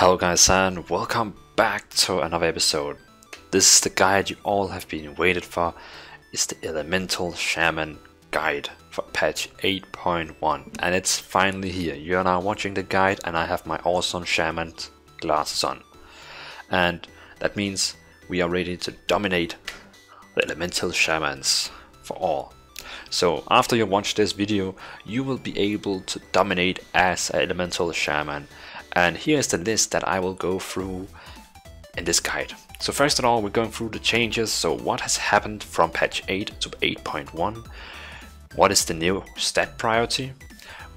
Hello guys and welcome back to another episode. This is the guide you all have been waiting for. It's the Elemental Shaman guide for patch 8.1 and it's finally here. You are now watching the guide and I have my awesome shaman glasses on. And that means we are ready to dominate the Elemental Shamans for all. So after you watch this video you will be able to dominate as an Elemental Shaman. And here's the list that I will go through in this guide. So first of all, we're going through the changes. So what has happened from patch 8 to 8.1? What is the new stat priority?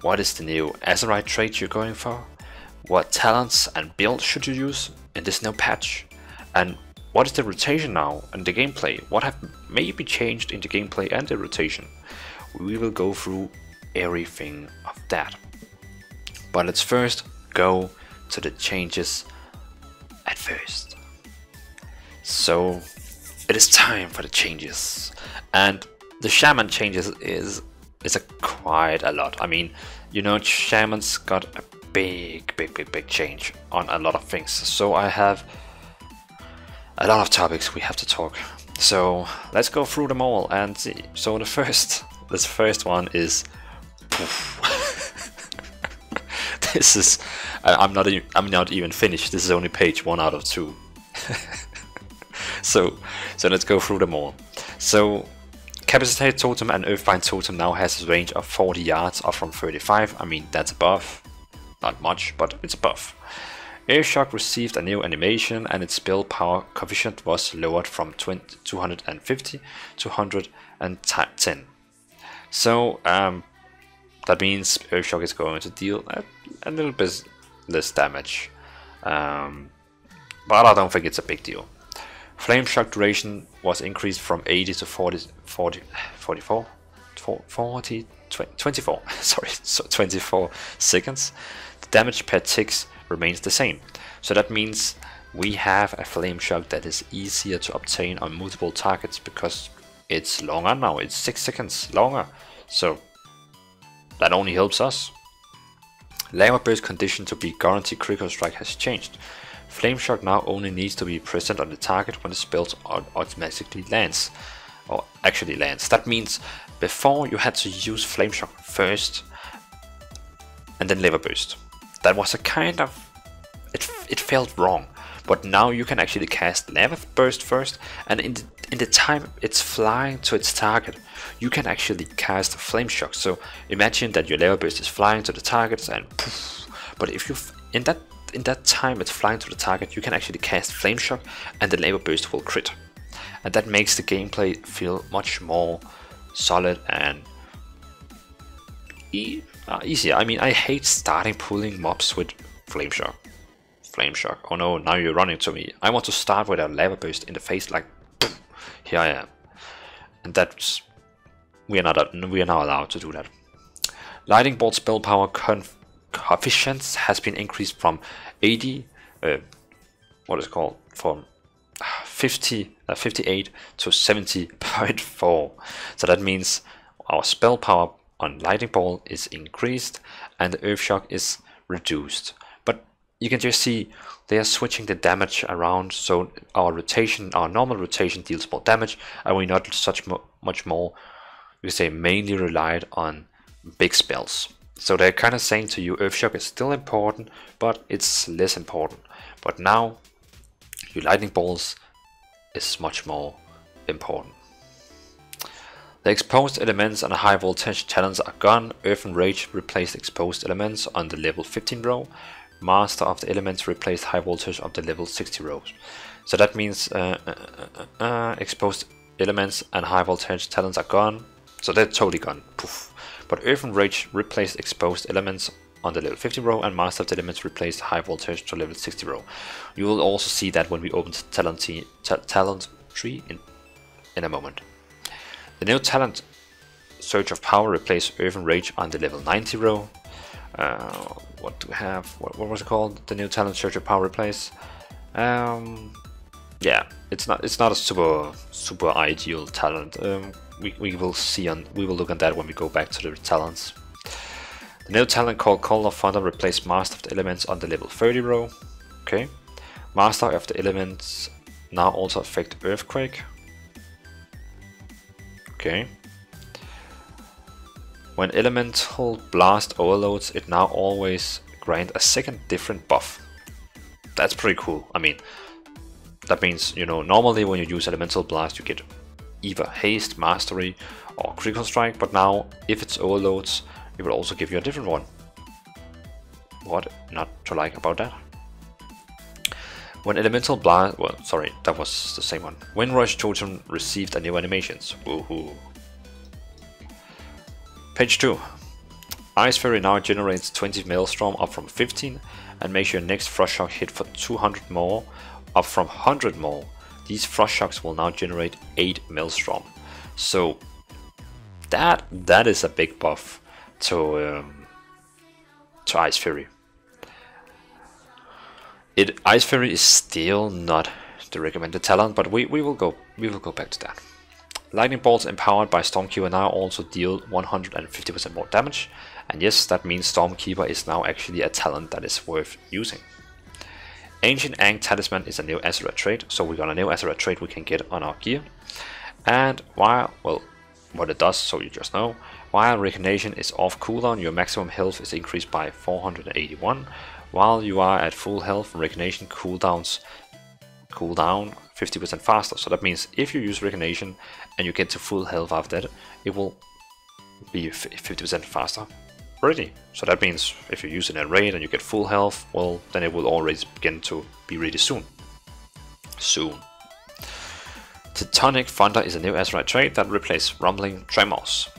What is the new Azerite trait you're going for? What talents and builds should you use in this new patch? And what is the rotation now and the gameplay? What have maybe changed in the gameplay and the rotation? We will go through everything of that. But let's first go to the changes at first. So it is time for the changes, and the shaman changes is quite a lot. I mean, you know, shamans got a big change on a lot of things. So I have a lot of topics we have to talk. So let's go through them all and see. So the first one is this is I'm not even finished. This is only page 1 out of 2. so let's go through them all. So Capacitated Totem and Earthbind Totem now has a range of 40 yards up from 35. I mean, that's a buff. Not much, but it's a buff. Airshock received a new animation and its spell power coefficient was lowered from 250 to 110. So that means Earthshock is going to deal a little bit less damage, but I don't think it's a big deal. Flame shock duration was increased from 80 to 24 sorry, so 24 seconds. The damage per ticks remains the same, so that means we have a flame shock that is easier to obtain on multiple targets because it's longer now. It's 6 seconds longer, so that only helps us. Lava burst condition to be guaranteed critical strike has changed. Flame shock now only needs to be present on the target when the spell automatically lands, or actually lands. That means before you had to use flame shock first and then lava burst. That was a kind of, it felt wrong. But now you can actually cast lava burst first, and in the time it's flying to its target, you can actually cast flame shock. So imagine that your lava burst is flying to the targets and poof. But if you in that time it's flying to the target, you can actually cast flame shock and the lava burst will crit, and that makes the gameplay feel much more solid and easier. I mean, I hate starting pulling mobs with flame shock. Oh no, now you're running to me. I want to start with a lava burst in the face, like boom, here I am. And that's we are not allowed to do that. Lightning bolt spell power coefficients has been increased from 80 from 58 to 70.4. So that means our spell power on lightning bolt is increased and the earth shock is reduced. You can just see they are switching the damage around, so our normal rotation deals more damage, and we're not much more, we say, mainly relied on big spells. So they're kind of saying to you, Earthshock is still important, but it's less important. But now, your lightning bolts is much more important. The exposed elements and high voltage talents are gone. Earth and Rage replaced exposed elements on the level 15 row. Master of the Elements replaced high voltage of the level 60 rows. So that means exposed elements and high voltage talents are gone. So they're totally gone. Poof. But Earth and Rage replaced exposed elements on the level 50 row, and Master of the Elements replaced high voltage to level 60 row. You will also see that when we open the talent tree in a moment. The new talent Surge of Power replaced Earth and Rage on the level 90 row. What do we have? What was it called? The new talent Surge of Power replace. Yeah, it's not a super ideal talent. We will look at that when we go back to the talents. The new talent called Call of Thunder replaced Master of the Elements on the level 30 row. Okay. Master of the elements now also affect earthquake. Okay. When elemental blast overloads, it now always grant a second different buff. That's pretty cool. I mean, that means, you know, normally when you use elemental blast you get either haste, mastery or critical strike, but now if it's overloads it will also give you a different one. What not to like about that? When elemental blast, well, sorry, that was the same one. Windrush Totem received a new animations. Woohoo. Page 2. Ice Fury now generates 20 Maelstrom up from 15 and makes your next Frost Shock hit for 200 more up from 100 more. These Frost Shocks will now generate 8 Maelstrom. So that is a big buff to Ice Fury. Ice Fury is still not the recommended talent, but we will go back to that. Lightning Bolts empowered by Stormkeeper now also deal 150% more damage, and yes, that means Stormkeeper is now actually a talent that is worth using. Ancient Ankh Talisman is a new Azerite trait, so we got a new Azerite trait we can get on our gear. And while, well, what it does, so you just know, while Recognition is off cooldown, your maximum health is increased by 481. While you are at full health, Recognition cooldowns cool down 50% faster. So that means if you use Recognition and you get to full health after that, it will be 50% faster already. So that means if you use it in a raid and you get full health, well, then it will already begin to be ready soon. Tectonic Thunder is a new Azerite trait that replaces Rumbling Tremors.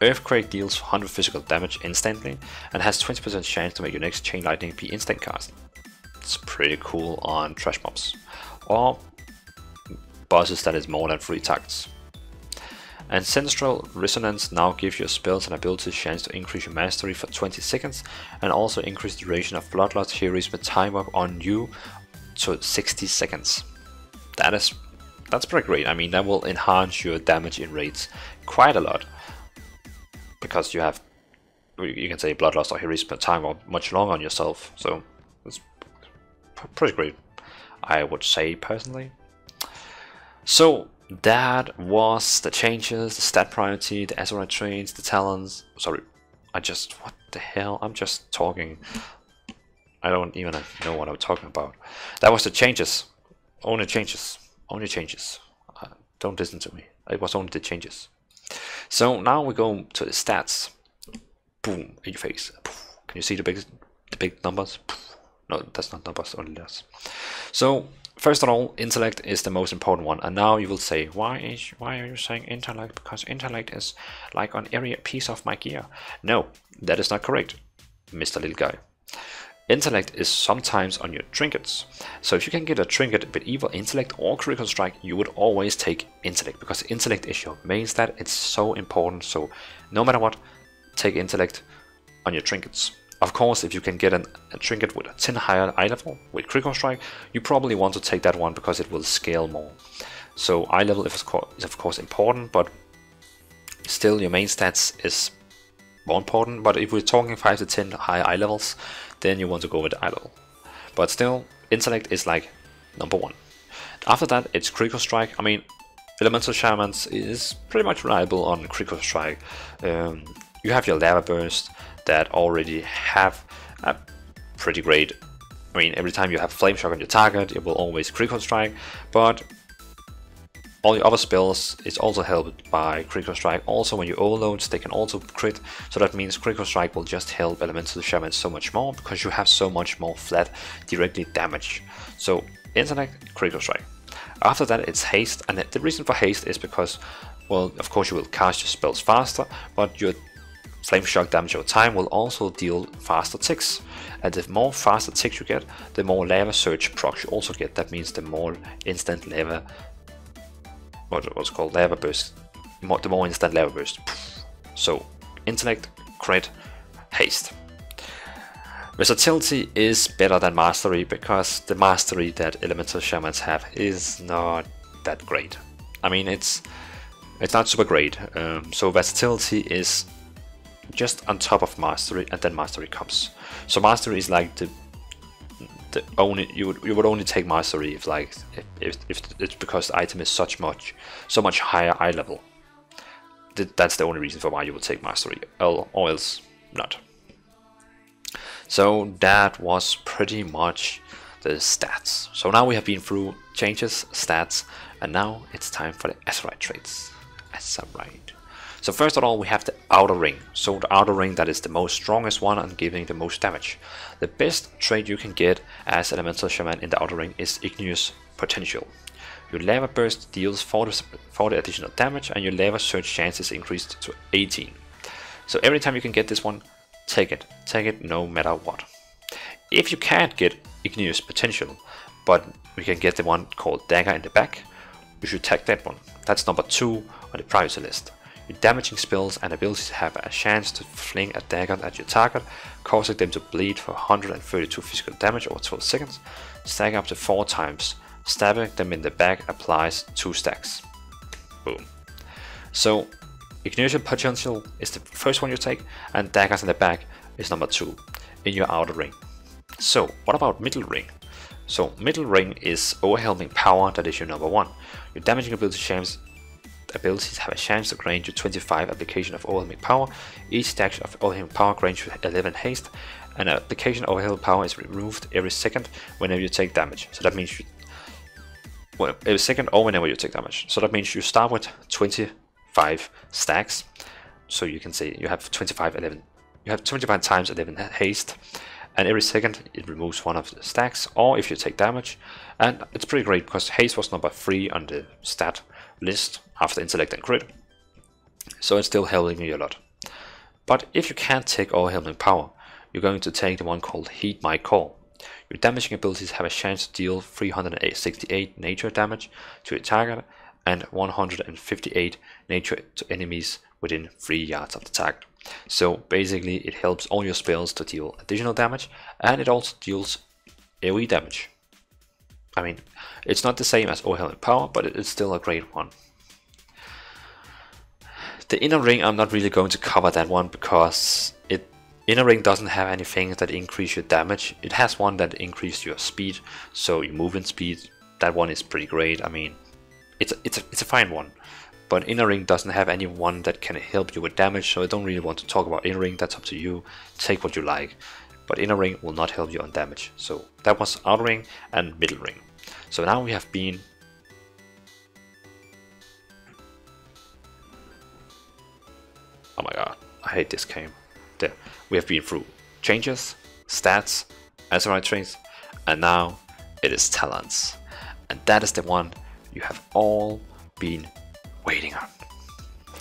Earthquake deals 100 physical damage instantly and has 20% chance to make your next Chain Lightning be instant cast. It's pretty cool on trash mobs or bosses that is more than 3 targets. Ancestral Resonance now gives your spells and abilities chance to increase your mastery for 20 seconds and also increase the duration of Bloodlust Heroes with time up on you to 60 seconds. That's pretty great. I mean, that will enhance your damage in raids quite a lot, because you have, you can say Bloodlust or Heroes per time or much longer on yourself, so it's pretty great, I would say personally. So that was the changes, the stat priority, the Azerite traits, the talents. Sorry, what the hell, I'm just talking. I don't even know what I'm talking about. That was the changes, only changes. Don't listen to me, it was only the changes. So now we go to the stats. Boom, in your face. Can you see the big numbers? No, that's not numbers, only letters. So first of all, intellect is the most important one, and now you will say, why are you saying intellect? Because intellect is like on every piece of my gear. No, that is not correct, Mr. Little Guy. Intellect is sometimes on your trinkets. So if you can get a trinket with either intellect or critical strike, you would always take intellect, because intellect is your main stat. It's so important. So no matter what, take intellect on your trinkets. Of course, if you can get a trinket with a 10 higher eye level with critical strike, you probably want to take that one because it will scale more. So eye level is of course important, but still your main stats is more important. But if we're talking 5 to 10 high eye levels, then you want to go with eye level. But still, intellect is like number 1. After that, it's critical strike. I mean, Elemental Shamans is pretty much reliable on critical strike. You have your lava burst that already have a pretty great, I mean, every time you have flame shock on your target, it will always critical strike, but all your other spells is also helped by critical strike. Also when you overload, they can also crit, so that means critical strike will just help Elemental Shaman so much more, because you have so much more flat directly damage. So intellect, critical strike. After that it's haste, and the reason for haste is because, well, of course you will cast your spells faster, but your flame shock damage over time will also deal faster ticks, and the more faster ticks you get, the more lava surge procs you also get. That means the more instant lava, what's called lava burst, the more instant lava burst. So intellect, crit, haste. Versatility is better than mastery, because the mastery that Elemental Shamans have is not that great. I mean, it's not super great. So versatility is just on top of mastery, and then mastery comes. So mastery is like the only you would only take mastery if if it's because the item is so much higher eye level. That's the only reason for why you would take mastery, or else not. So that was pretty much the stats. So now we have been through changes, stats, and now it's time for the Azerite traits. Azerite. So first of all, we have the outer ring. So the outer ring, that is the most strongest one and giving the most damage. The best trait you can get as Elemental Shaman in the outer ring is Igneous Potential. Your lava burst deals 40 additional damage, and your lava surge chances increased to 18. So every time you can get this one, take it no matter what. If you can't get Igneous Potential, but we can get the one called Dagger in the back, you should take that one. That's number 2 on the priority list. Your damaging spells and abilities have a chance to fling a dagger at your target, causing them to bleed for 132 physical damage over 12 seconds, stacking up to 4 times. Stabbing them in the back applies 2 stacks. Boom. So Ignition Potential is the first one you take, and Daggers in the back is number 2 in your outer ring. So what about middle ring? So middle ring is Overwhelming Power, that is your number 1. Your damaging abilities have a chance to grant you 25 application of Overwhelming Power. Each stack of Overwhelming Power grants you 11 haste, and an application of Overwhelming Power is removed every second whenever you take damage. So that means every second or whenever you take damage. So that means you start with 25 stacks. So you can say you have 25 times 11 haste, and every second it removes one of the stacks, or if you take damage. And it's pretty great because haste was number 3 on the stat list after intellect and crit, so it's still helping you a lot. But if you can't take Overwhelming Power, you're going to take the one called Heed My Call. Your damaging abilities have a chance to deal 368 nature damage to your target and 158 nature to enemies within 3 yards of the target. So basically it helps all your spells to deal additional damage, and it also deals AoE damage. I mean, it's not the same as Overwhelming Power, but it's still a great one. The inner ring, I'm not really going to cover that one because inner ring doesn't have anything that increase your damage. It has one that increase your speed, so your movement speed. That one is pretty great. I mean, it's a fine one. But inner ring doesn't have any one that can help you with damage, so I don't really want to talk about inner ring. That's up to you. Take what you like. But inner ring will not help you on damage. So that was outer ring and middle ring. So now we have been oh my god, I hate this game. There. We have been through changes, stats, Azerite Traits, and now it is talents. And that is the one you have all been waiting on.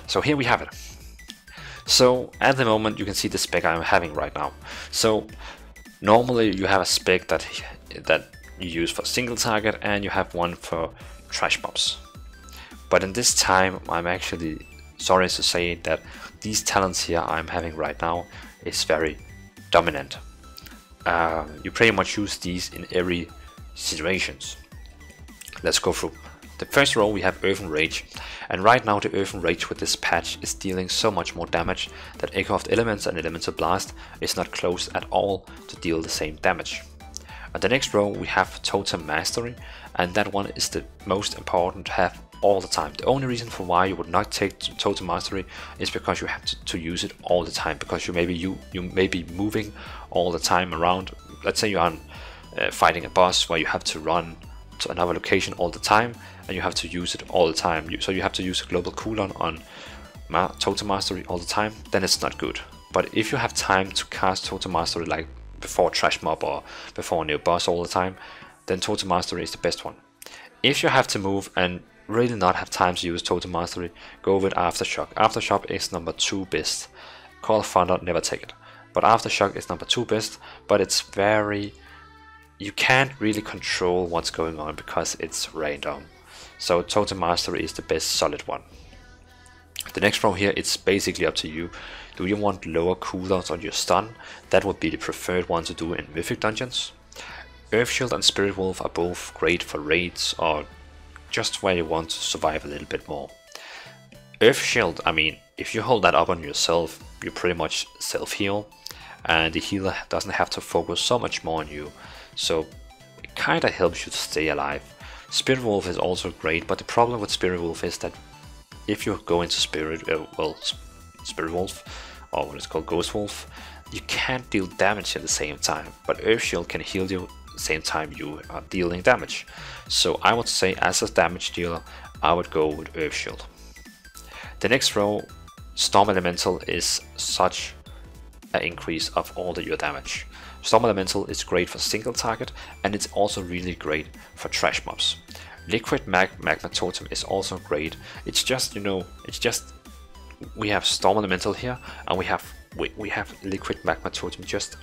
So here we have it. So at the moment you can see the spec I'm having right now. So normally you have a spec that you use for single target, and you have one for trash mobs. But in this time I'm actually sorry to say that these talents here I'm having right now is very dominant. You pretty much use these in every situations. Let's go through. The first row we have Earthen Rage, and right now the Earthen Rage with this patch is dealing so much more damage that Echo of the Elements and Elemental Blast is not close at all to deal the same damage. On the next row we have Totem Mastery, and that one is the most important to have all the time. The only reason for why you would not take Totem Mastery is because you have to use it all the time, because you may be moving all the time around. Let's say you're fighting a boss where you have to run to another location all the time, and you have to use it all the time. So you have to use a global cooldown on Totem Mastery all the time, then it's not good. But if you have time to cast Totem Mastery like before Trash Mob or before a new boss all the time, then Totem Mastery is the best one. If you have to move and really not have time to use Totem Mastery, go with Aftershock. Aftershock is number 2 best. Call of Thunder, never take it. But Aftershock is number 2 best, but it's very... you can't really control what's going on because it's random. So Totem Mastery is the best solid one. The next row here, it's basically up to you. Do you want lower cooldowns on your stun? That would be the preferred one to do in Mythic dungeons. Earthshield and Spirit Wolf are both great for raids or just where you want to survive a little bit more. Earthshield, I mean, if you hold that up on yourself, you pretty much self-heal, and the healer doesn't have to focus so much more on you. so it kinda helps you to stay alive. Spirit Wolf is also great, but the problem with Spirit Wolf is that if you go into Spirit Wolf, or what is called Ghost Wolf, you can't deal damage at the same time, but Earth Shield can heal you at the same time you are dealing damage. So I would say, as a damage dealer, I would go with Earth Shield. The next row, Storm Elemental, is such an increase of all your damage. Storm Elemental is great for single target, and it's also really great for trash mobs. Liquid Magma Totem is also great. It's just, you know, we have Storm Elemental here, and we have Liquid Magma Totem just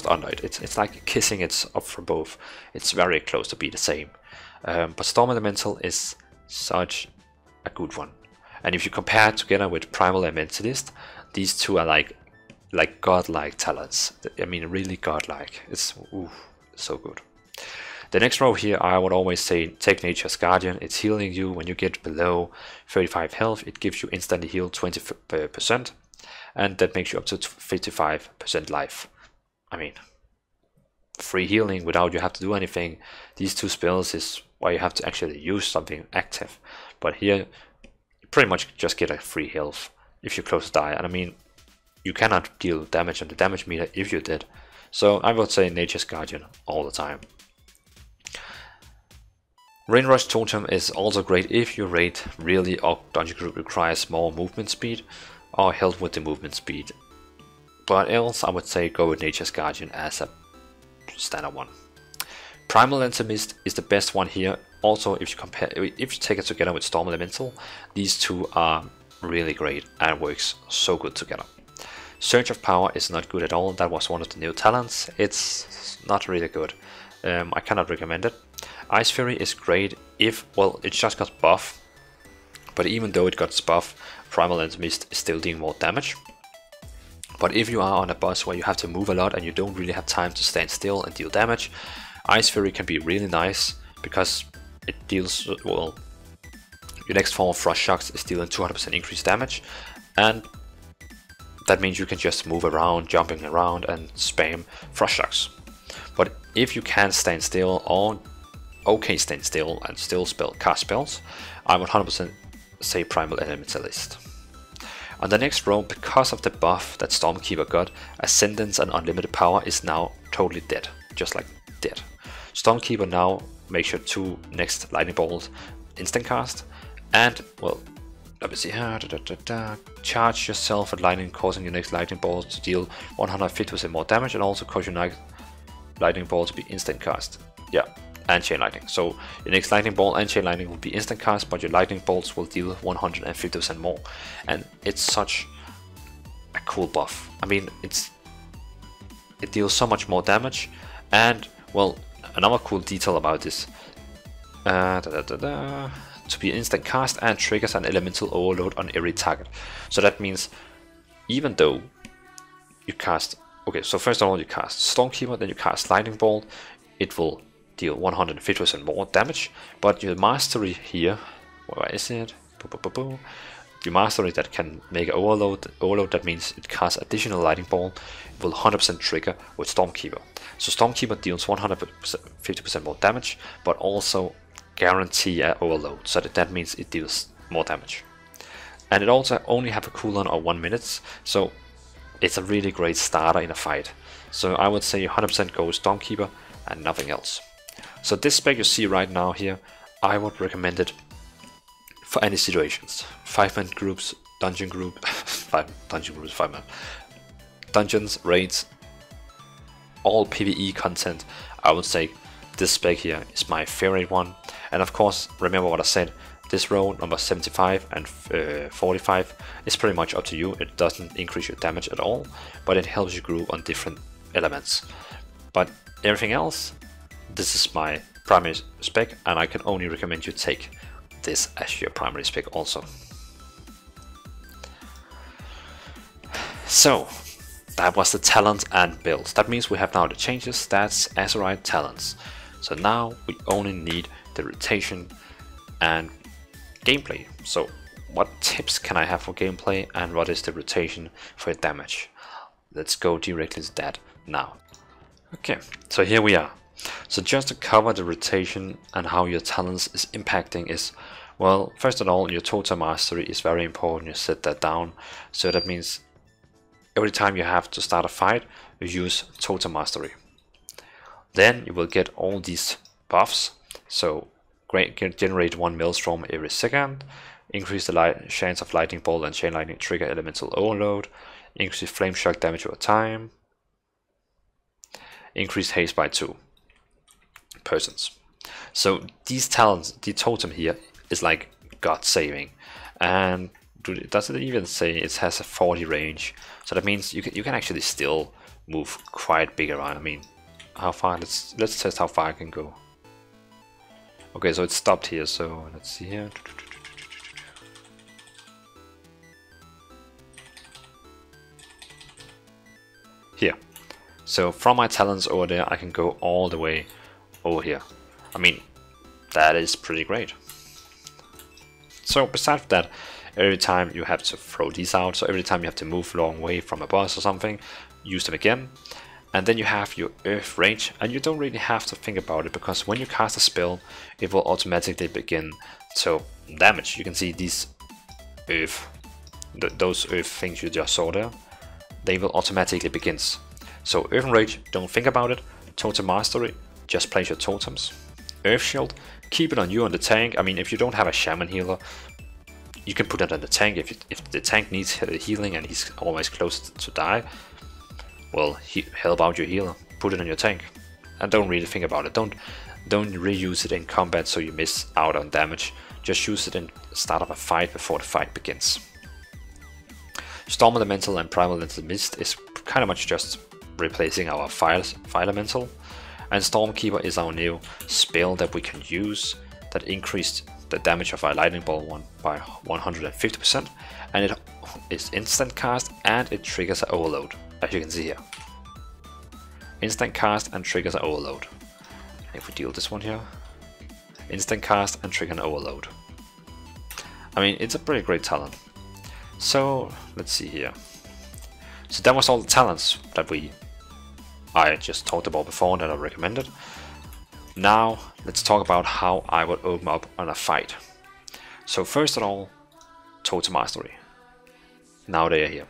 under it. It's like kissing it up for both. It's very close to be the same. But Storm Elemental is such a good one. And if you compare it together with Primal Elementalist, these two are like godlike talents. I mean, really godlike. It's so good. The next row here, I would always say, take Nature's Guardian. It's healing you when you get below 35 health. It gives you instantly heal 20%, and that makes you up to 55% life. I mean, free healing without you have to do anything. These two spells is why you have to actually use something active. But here, you pretty much just get a free health if you close to die. And I mean, you cannot deal damage on the damage meter if you did. So I would say Nature's Guardian all the time. Rain Rush Totem is also great if your raid really or dungeon group requires more movement speed or help with the movement speed. But else I would say go with Nature's Guardian as a standard one. Primal Elementalist is the best one here. Also, if you take it together with Storm Elemental, these two are really great and works so good together. Surge of Power is not good at all. That was one of the new talents. It's not really good. I cannot recommend it. Ice Fury is great if, well, it just got buff, but even though it got buff, Primal Elementalist is still doing more damage. But if you are on a boss where you have to move a lot and you don't really have time to stand still and deal damage, Ice Fury can be really nice because it deals, well, your next form of Frost Shocks is dealing 200% increased damage, and that means you can just move around, jumping around and spam Frost Shocks. But if you can't stand still or stand still and still cast spells, I would 100% say Primal Elementalist. On the next row, because of the buff that Stormkeeper got, Ascendance and Unlimited Power is now totally dead, just like dead. Stormkeeper now makes your 2 next lightning bolts instant cast, and, well, let me see here, charge yourself with lightning, causing your next lightning bolt to deal 150% more damage, and also cause your lightning bolt to be instant cast. Yeah, and chain lightning. So your next lightning bolt and chain lightning will be instant cast, but your lightning bolts will deal 150% more. And it's such a cool buff. I mean, it deals so much more damage. And, well, another cool detail about this, to be instant cast and triggers an elemental overload on every target. So that means even though you cast, okay, so first of all you cast Stormkeeper, then you cast Lightning Bolt, it will deal 150% more damage, but your mastery here, where is it? Your mastery that can make an overload, that means it casts additional Lightning Bolt, it will 100% trigger with Stormkeeper. So Stormkeeper deals 150% more damage, but also guarantee an overload, so that means it deals more damage. And it also only have a cooldown of 1 minute, so it's a really great starter in a fight. So I would say 100% go with Stormkeeper and nothing else. So this spec you see right now here, I would recommend it for any situations. 5-man groups, dungeon group, 5-man. Dungeons, raids, all PvE content, I would say this spec here is my favorite one. And of course, remember what I said, this row number 75 and 45 is pretty much up to you. It doesn't increase your damage at all, but it helps you group on different elements. But everything else, this is my primary spec, and I can only recommend you take this as your primary spec also. So that was the talent and builds. That means we have now the changes, stats, Azerite talents. So now we only need the rotation and gameplay. So what tips can I have for gameplay and what is the rotation for damage? Let's go directly to that now. Okay, so here we are. So just to cover the rotation and how your talents is impacting is, well, first of all, your total mastery is very important. You set that down. So that means every time you have to start a fight, you use total mastery. Then you will get all these buffs. So generate 1 maelstrom every second, increase the chance of lightning bolt and chain lightning trigger elemental overload, increase flame shock damage over time, increase haste by 2%. So these talents, the totem here is like god saving, and does it even say it has a 40 range? So that means you can actually still move quite big around. I mean, how far? Let's test how far I can go. Okay, so it stopped here. So let's see here. Here. So from my talents over there, I can go all the way over here. I mean, that is pretty great. So besides that, every time you have to throw these out, so every time you have to move a long way from a boss or something, use them again. And then you have your earth range, and you don't really have to think about it, because when you cast a spell, it will automatically begin to damage. You can see these earth, those earth things you just saw there, they will automatically begin. So earth range, don't think about it. Totem mastery, just place your totems. Earth shield, keep it on you on the tank. I mean, if you don't have a shaman healer, you can put it on the tank. If the tank needs healing and he's always close to die, well, help out your healer. Put it on your tank, and don't really think about it. Don't reuse it in combat so you miss out on damage. Just use it in the start of a fight before the fight begins. Storm Elemental and Primal Elemental Mist is kind of much just replacing our Fire Elemental, and Stormkeeper is our new spell that we can use that increased the damage of our Lightning Bolt one by 150%, and it is instant cast and it triggers an overload, as you can see here. Instant cast and triggers an overload. If we deal this one here, instant cast and trigger an overload. I mean, it's a pretty great talent. So let's see here. So that was all the talents that I just talked about before that I recommended. Now let's talk about how I would open up on a fight. So first of all, Totem Mastery. Now they are here.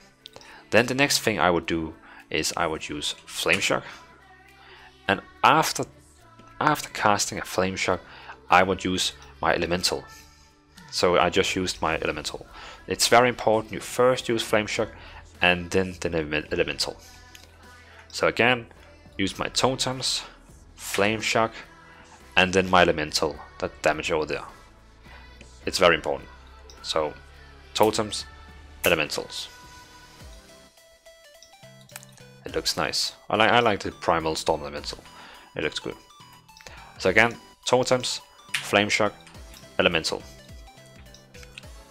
Then the next thing I would do is I would use Flame Shock. And after casting a Flame Shock, I would use my Elemental. So I just used my Elemental. It's very important you first use Flame Shock and then the Elemental. So again, use my totems, Flame Shock, and then my Elemental, that damage over there. It's very important. So totems, elementals. It looks nice. I like the Primal Storm Elemental. It looks good. So again, totems, Flame Shock, Elemental.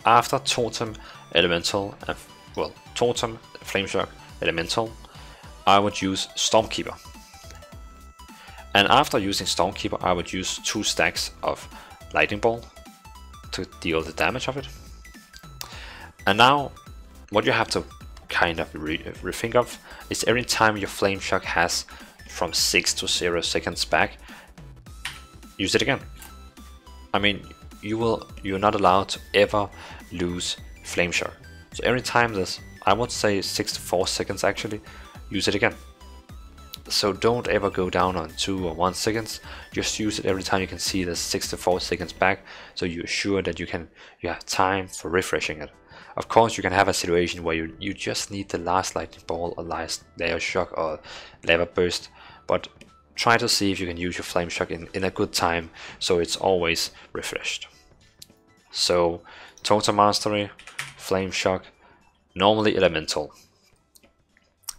After Totem, Elemental, Totem, Flame Shock, Elemental, I would use Stormkeeper. And after using Stormkeeper, I would use 2 stacks of Lightning Bolt to deal the damage of it. And now, what you have to kind of rethink of is every time your Flame Shock has from 6 to 0 seconds back, use it again. I mean, you're not allowed to ever lose Flame Shock. So every time this, I would say 6 to 4 seconds actually, use it again. So don't ever go down on 2 or 1 seconds. Just use it every time you can see the 6 to 4 seconds back, so you're sure that you have time for refreshing it. Of course, you can have a situation where you just need the last lightning bolt or last layer shock or lava burst, but try to see if you can use your flame shock in a good time, so it's always refreshed. So totem mastery, flame shock, normally elemental.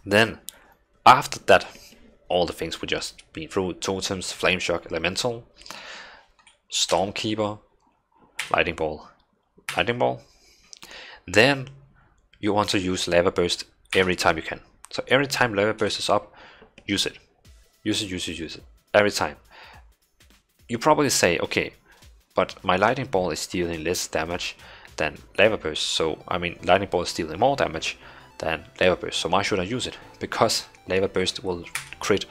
Then after that, all the things we just been through: totems, flame shock, elemental, stormkeeper, lightning ball. Then you want to use lava burst every time you can. So every time lava burst is up, use it. Use it every time. You probably say, okay, but my lightning ball is dealing less damage than lava burst. So I mean, lightning ball is dealing more damage than lava burst. So why should I use it? Because lava burst will crit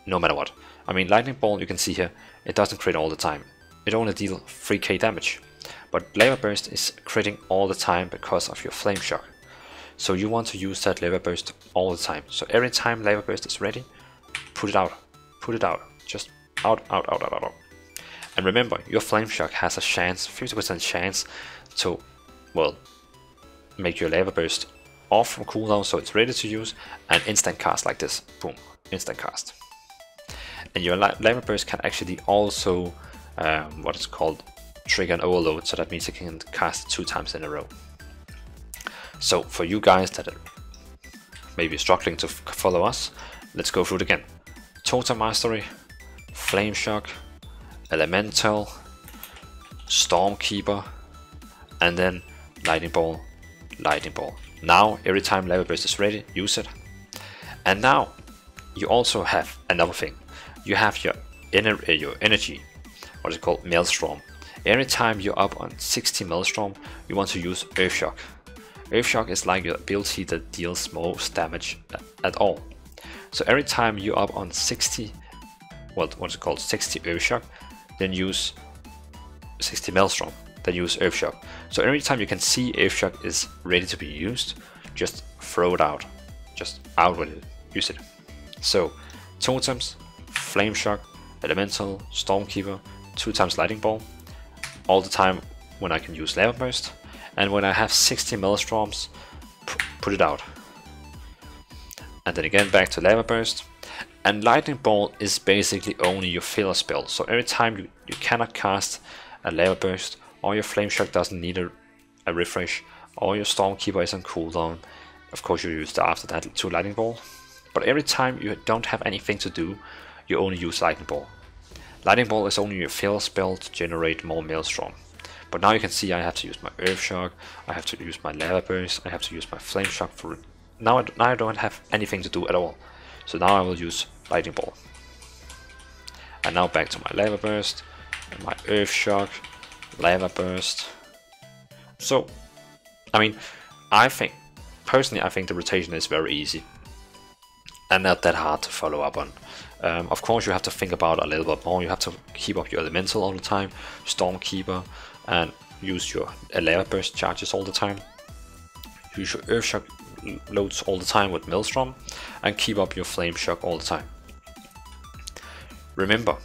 no matter what. I mean, Lightning Ball, you can see here, it doesn't crit all the time. It only deals 3k damage. But Lava Burst is critting all the time because of your Flame Shock. So you want to use that Lava Burst all the time. So every time Lava Burst is ready, put it out. Put it out. Just out, out, out, out, out, out. And remember, your Flame Shock has a chance, 50% chance to, well, make your Lava Burst off from cooldown so it's ready to use, and instant cast like this. Boom, instant cast. And your Lava Burst can actually also, what is called, trigger an overload, so that means it can cast 2 times in a row. So for you guys that are maybe struggling to follow us, let's go through it again. Totem Mastery, Flame Shock, Elemental, Stormkeeper, and then Lightning Ball, Lightning Ball. Now every time Lava Burst is ready, use it. And now you also have another thing. You have your energy, what is it called, Maelstrom. Every time you're up on 60 Maelstrom, you want to use Earth Shock. Earth Shock is like your ability that deals most damage at all. So every time you're up on 60, well, what's it called, 60 Earth Shock, then use 60 Maelstrom, then use Earth Shock. So every time you can see Earth Shock is ready to be used, just throw it out. Just out with it, use it. So Totems, Flame Shock, Elemental, Stormkeeper, 2 times Lightning Ball, all the time when I can use Lava Burst, and when I have 60 Maelstroms, put it out. And then again back to Lava Burst. And Lightning Ball is basically only your filler spell, so every time you cannot cast a Lava Burst, or your Flame Shock doesn't need a refresh, or your Stormkeeper is on cooldown, of course you use after that to Lightning Ball. But every time you don't have anything to do, you only use Lightning Ball. Lightning Ball is only your filler spell to generate more Maelstrom. But now you can see I have to use my Earth Shock, I have to use my Lava Burst, I have to use my Flame Shock for it. Now I don't have anything to do at all. So now I will use Lightning Ball. And now back to my Lava Burst, and my Earth Shock, Lava Burst. So, I mean, personally I think the rotation is very easy. And not that hard to follow up on. Of course you have to think about it a little bit more. You have to keep up your Elemental all the time, Stormkeeper, and use your Lava Burst charges all the time. Use your Earth Shock loads all the time with Maelstrom, and keep up your Flame Shock all the time. Remember,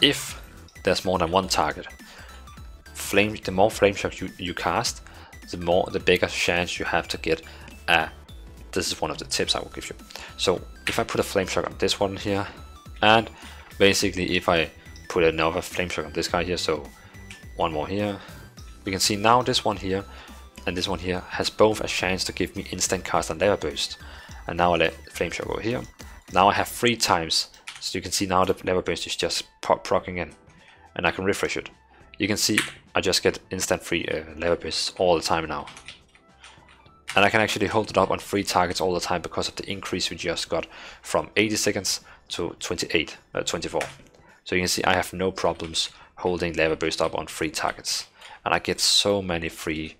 if there's more than one target, the more Flame Shock you cast, the bigger chance you have to get a. This is one of the tips I will give you. So if I put a Flame Shock on this one here, and basically if I put another Flame Shock on this guy here, so one more here, we can see now this one here and this one here has both a chance to give me instant cast and Lava Burst. And now I let Flame Shock over here. Now I have 3 times, so you can see now the Lava Burst is just proccing in, and I can refresh it. You can see I just get instant free Lava Bursts all the time now. And I can actually hold it up on 3 targets all the time because of the increase we just got from 80 seconds to 24. So you can see I have no problems holding Lava Burst up on 3 targets. And I get so many free,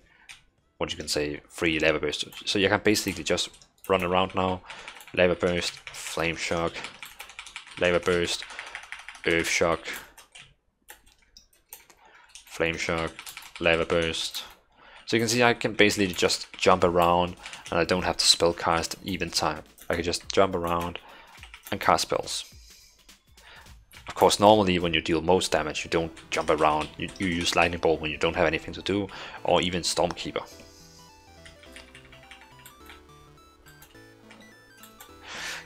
free Lava Bursts. So you can basically just run around now, Lava Burst, Flame Shock, Lava Burst, Earth Shock, Flame Shock, Lava Burst. So you can see I can basically just jump around and I don't have to spell cast even time. I can just jump around and cast spells. Of course, normally when you deal most damage, you don't jump around. You use Lightning Ball when you don't have anything to do, or even Stormkeeper.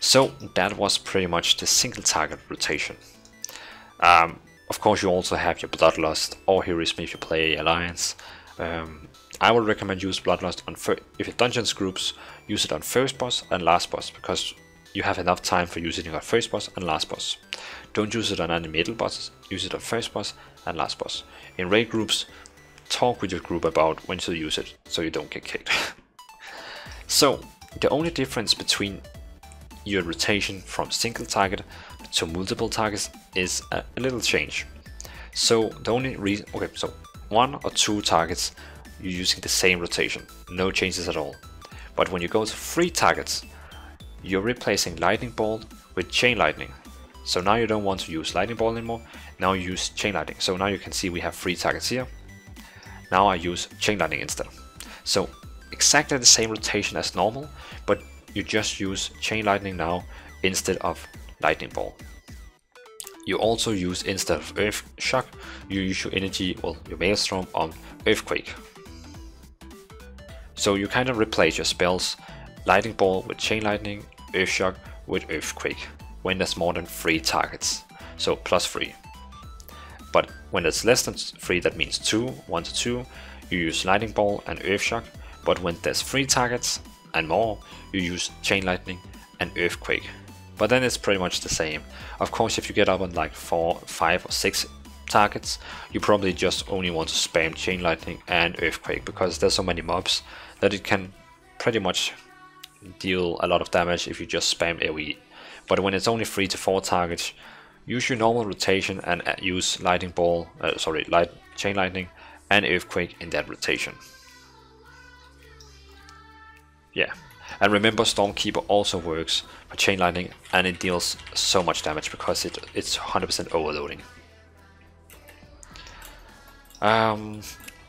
So that was pretty much the single target rotation. Of course, you also have your Bloodlust or Heroism if you play Alliance. I would recommend use Bloodlust on if your dungeons groups, use it on first boss and last boss, because you have enough time for using it on first boss and last boss. Don't use it on any middle bosses, use it on first boss and last boss. In raid groups, talk with your group about when to use it so you don't get kicked. So the only difference between your rotation from single target to multiple targets is a little change. So the only reason, okay, so 1 or 2 targets you're using the same rotation, no changes at all. But when you go to 3 targets, you're replacing Lightning Bolt with Chain Lightning. So now you don't want to use lightning bolt anymore. Now you use chain lightning. So now you can see we have 3 targets here. Now I use chain lightning instead. So exactly the same rotation as normal, but you just use chain lightning now instead of lightning bolt. You also use, instead of earth shock, you use your energy, well, your maelstrom on earthquake. So you kind of replace your spells lightning bolt with chain lightning, earth shock with earthquake when there's more than 3 targets, so +3. But when it's less than 3, that means 1 to 2, you use lightning bolt and earth shock. But when there's 3 targets and more, you use chain lightning and earthquake. But then it's pretty much the same. Of course, if you get up on like 4, 5 or 6 targets, you probably just only want to spam chain lightning and earthquake, because there's so many mobs that it can pretty much deal a lot of damage if you just spam AoE. But when it's only 3 to 4 targets, use your normal rotation and use lightning bolt, chain lightning and earthquake in that rotation. Yeah, and remember, Stormkeeper also works for chain lightning, and it deals so much damage because it's 100% overloading.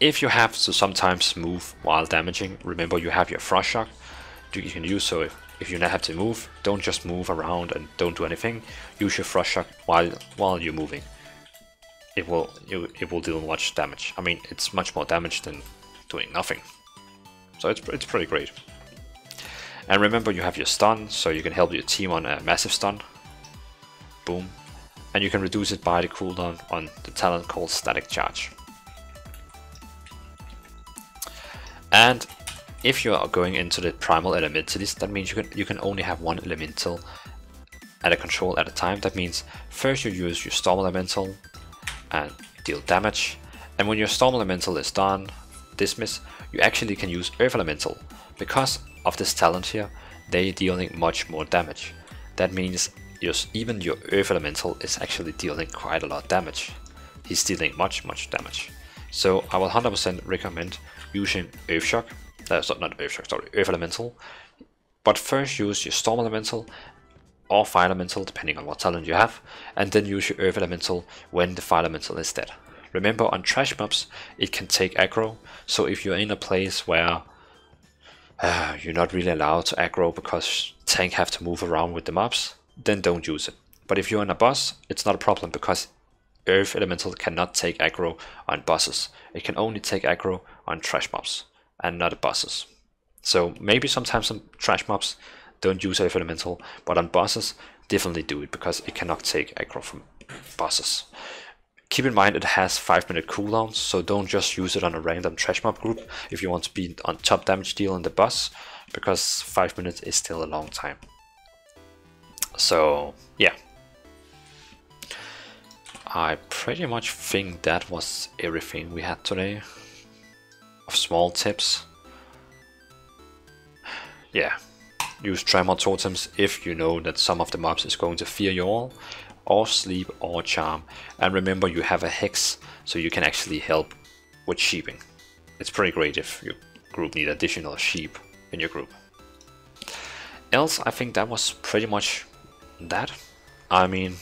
If you have to sometimes move while damaging, remember you have your frost shock you can use. So if you now have to move, don't just move around and don't do anything. Use your frost shock while you're moving. It will deal much damage. I mean, it's much more damage than doing nothing. So it's pretty great. And remember, you have your stun, so you can help your team on a massive stun. Boom. And you can reduce it by the cooldown on the talent called Static Charge. And if you are going into the primal elementalities, that means you can only have 1 elemental at a control at a time. That means first you use your storm elemental and deal damage, and when your storm elemental is done, dismiss, you actually can use earth elemental. Because of this talent here, they dealing much more damage. That means even your earth elemental is actually dealing quite a lot of damage. He's dealing much damage. So I will 100% recommend using earth shock. Not earth shock, sorry, earth elemental. But first use your storm elemental or fire elemental, depending on what talent you have, and then use your earth elemental when the fire elemental is dead. Remember, on trash mobs it can take aggro, so if you're in a place where you're not really allowed to aggro because tank have to move around with the mobs, then don't use it. But if you're in a boss, it's not a problem, because earth elemental cannot take aggro on bosses. It can only take aggro on trash mobs and not bosses. So maybe sometimes on trash mobs don't use earth elemental, but on bosses definitely do it, because it cannot take aggro from bosses. Keep in mind it has 5-minute cooldowns, so don't just use it on a random trash mob group if you want to be on top damage deal in the boss, because 5 minutes is still a long time. So yeah, I pretty much think that was everything we had today of small tips. Yeah, use Tremor Totems if you know that some of the mobs is going to fear you all, or sleep or charm. And remember, you have a hex, so you can actually help with sheeping. It's pretty great if your group need additional sheep in your group. Else, I think that was pretty much that. I mean,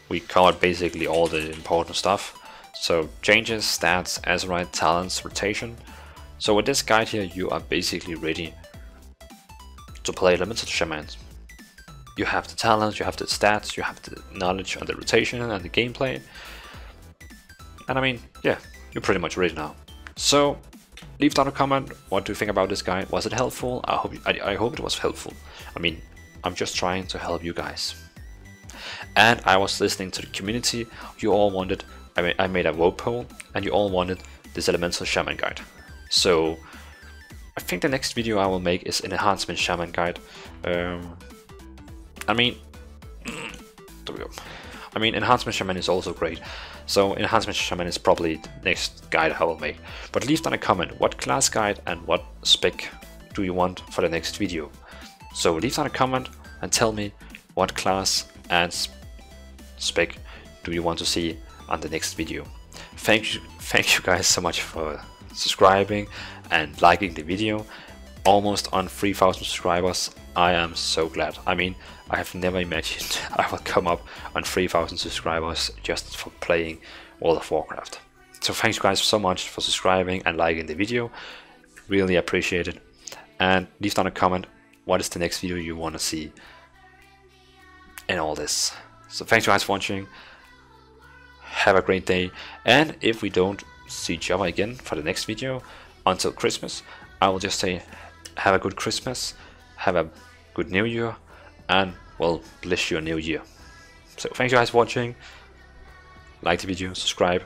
we covered basically all the important stuff. So changes, stats, Azerite, talents, rotation. So with this guide here, you are basically ready to play Elemental Shaman. You have the talents, you have the stats, you have the knowledge on the rotation and the gameplay. And I mean, yeah, you're pretty much ready now. So leave down a comment. What do you think about this guide? Was it helpful? I hope it was helpful. I mean, I'm just trying to help you guys. And I was listening to the community. You all wanted, I made a vote poll, and you all wanted this Elemental Shaman guide. So I think the next video I will make is an Enhancement Shaman guide. I mean, Enhancement Shaman is also great. So Enhancement Shaman is probably the next guide I will make. But leave down a comment, what class guide and what spec do you want for the next video? So leave down a comment and tell me what class and spec do you want to see on the next video. Thank you guys so much for subscribing and liking the video. Almost on 3,000 subscribers. I am so glad. I mean, I have never imagined I would come up on 3,000 subscribers just for playing World of Warcraft. So thanks you guys so much for subscribing and liking the video. Really appreciate it. And leave down a comment, what is the next video you want to see and all this. So thanks you guys for watching. Have a great day. And if we don't see each other again for the next video until Christmas, I will just say have a good Christmas, have a good New Year, and well, bless your New Year. So thanks you guys for watching. Like the video, subscribe,